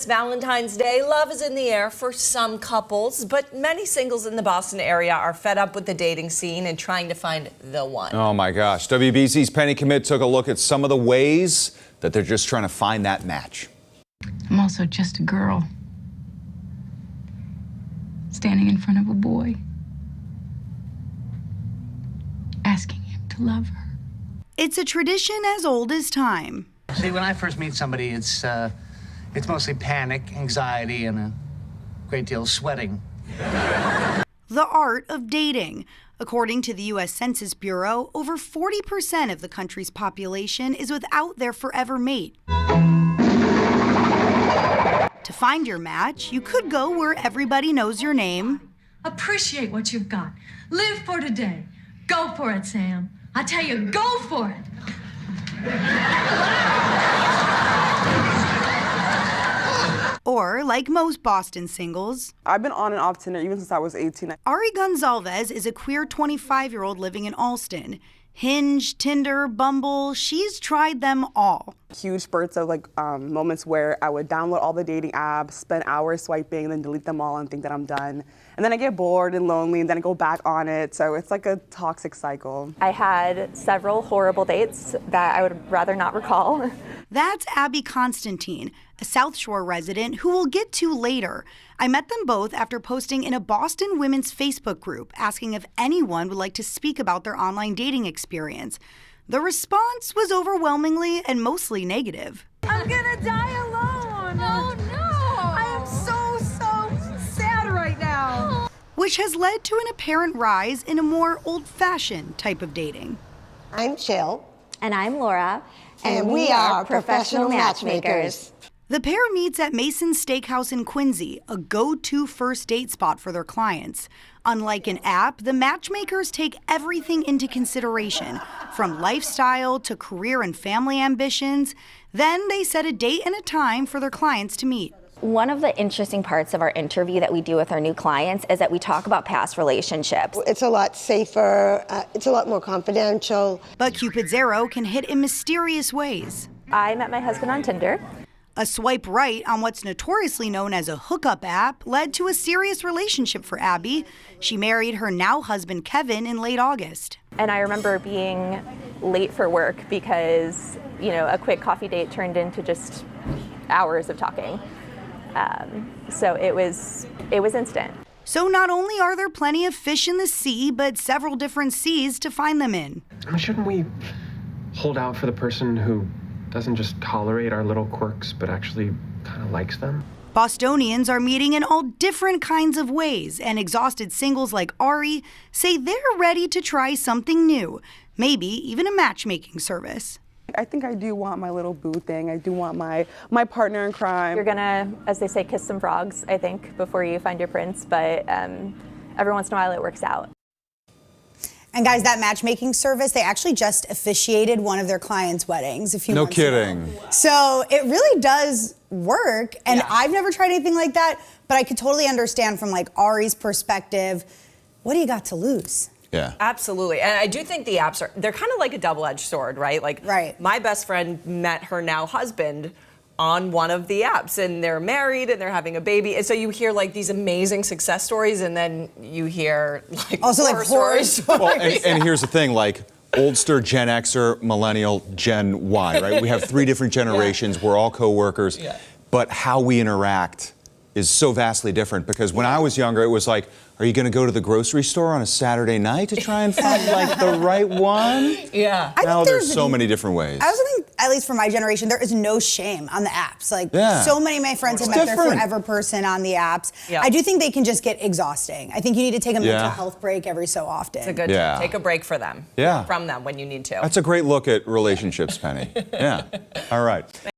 It's Valentine's Day. Love is in the air for some couples, but many singles in the Boston area are fed up with the dating scene and trying to find the one. Oh my gosh. WBC's Penny Commit took a look at some of the ways that they're just trying to find that match. I'm also just a girl standing in front of a boy, asking him to love her. It's a tradition as old as time. See, when I first meet somebody, it's mostly panic, anxiety, and a great deal of sweating. The art of dating. According to the U.S. Census Bureau, over 40% of the country's population is without their forever mate. To find your match, you could go where everybody knows your name. Appreciate what you've got. Live for today. Go for it, Sam. I tell you, go for it. Or, like most Boston singles, I've been on and off Tinder even since I was 18. Ari Gonzalez is a queer 25-year-old living in Allston. Hinge, Tinder, Bumble, she's tried them all. Huge spurts of moments where I would download all the dating apps, spend hours swiping, and then delete them all and think that I'm done. And then I get bored and lonely, and then I go back on it. So it's like a toxic cycle. I had several horrible dates that I would rather not recall. That's Abby Constantine, a South Shore resident who we'll get to later. I met them both after posting in a Boston women's Facebook group asking if anyone would like to speak about their online dating experience. The response was overwhelmingly and mostly negative. I'm gonna die alone. Oh, no. I am so sad right now. Which has led to an apparent rise in a more old-fashioned type of dating. I'm Jill. And I'm Laura. And we are professional matchmakers. The pair meets at Mason's Steakhouse in Quincy, a go-to first date spot for their clients. Unlike an app, the matchmakers take everything into consideration, from lifestyle to career and family ambitions. Then they set a date and a time for their clients to meet. One of the interesting parts of our interview that we do with our new clients is that we talk about past relationships. It's a lot safer, it's a lot more confidential. But Cupid's arrow can hit in mysterious ways. I met my husband on Tinder. A swipe right on what's notoriously known as a hookup app led to a serious relationship for Abby. She married her now husband Kevin in late August. And I remember being late for work because, a quick coffee date turned into just hours of talking. So it was instant. So not only are there plenty of fish in the sea, but several different seas to find them in. Shouldn't we hold out for the person who doesn't just tolerate our little quirks, but actually kind of likes them? Bostonians are meeting in all different kinds of ways, and exhausted singles like Ari say they're ready to try something new, maybe even a matchmaking service. I think I do want my little boo thing. I do want my partner in crime. You're gonna, as they say, kiss some frogs, I think, before you find your prince, but every once in a while it works out. And guys, that matchmaking service, they actually just officiated one of their clients' weddings a few months ago. No kidding. So it really does work. And I've never tried anything like that, but I could totally understand from Ari's perspective, what do you got to lose? Yeah. Absolutely. And I do think the apps they're kind of like a double-edged sword, right? Right. My best friend met her now husband on one of the apps, and they're married and they're having a baby. And so you hear these amazing success stories, and then you hear horror stories. Well, and here's the thing, oldster, Gen Xer, millennial, Gen Y, right? We have three different generations. We're all co-workers. Yeah. But how we interact is so vastly different, because when I was younger, it was are you going to go to the grocery store on a Saturday night to try and find the right one? Yeah. Now there's so many different ways. I also think, at least for my generation, there is no shame on the apps. So many of my friends have met their forever person on the apps. Yeah. I do think they can just get exhausting. I think you need to take a mental health break every so often. It's a good take a break for them. From them when you need to. That's a great look at relationships, Penny. Yeah. All right.